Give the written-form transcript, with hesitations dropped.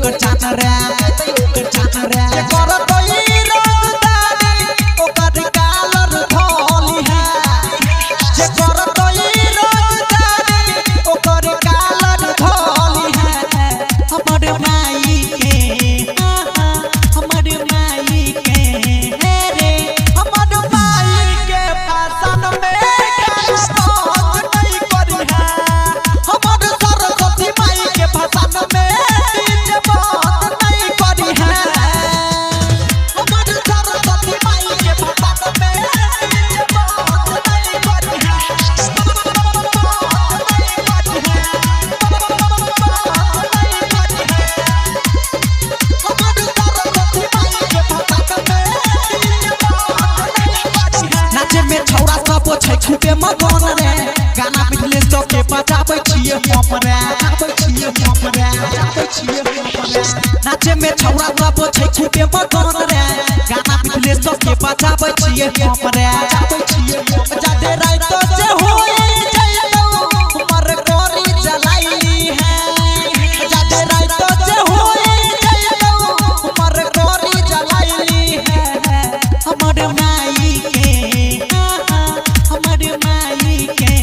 ओकर जान रे जे करत ई रंगदारी ओकर कालर धोली है जे करत ई रंगदारी ओकर कालर धोली है हमर माई के हमर माई के रे हमर माई के भाषण में बात नहीं करी है हमर सरस्वती माई के भाषण में डीजे बात नहीं करी है हमर सरस्वती माई के भाषण में डीजे बात नहीं करी है नाचे में छौरा सब छै छुपे मगन रे गाना बिजले सब के बजाबै छियै हम रे नाचे में छौरा सब छै छुपे मगन रे गाना बिजले सब के बजाबै छियै हम रे जादे रात जे होए जइयो हमर गोरी जलाइली है जादे रात जे होए जइयो हमर गोरी जलाइली है हमर माई के हमर माई के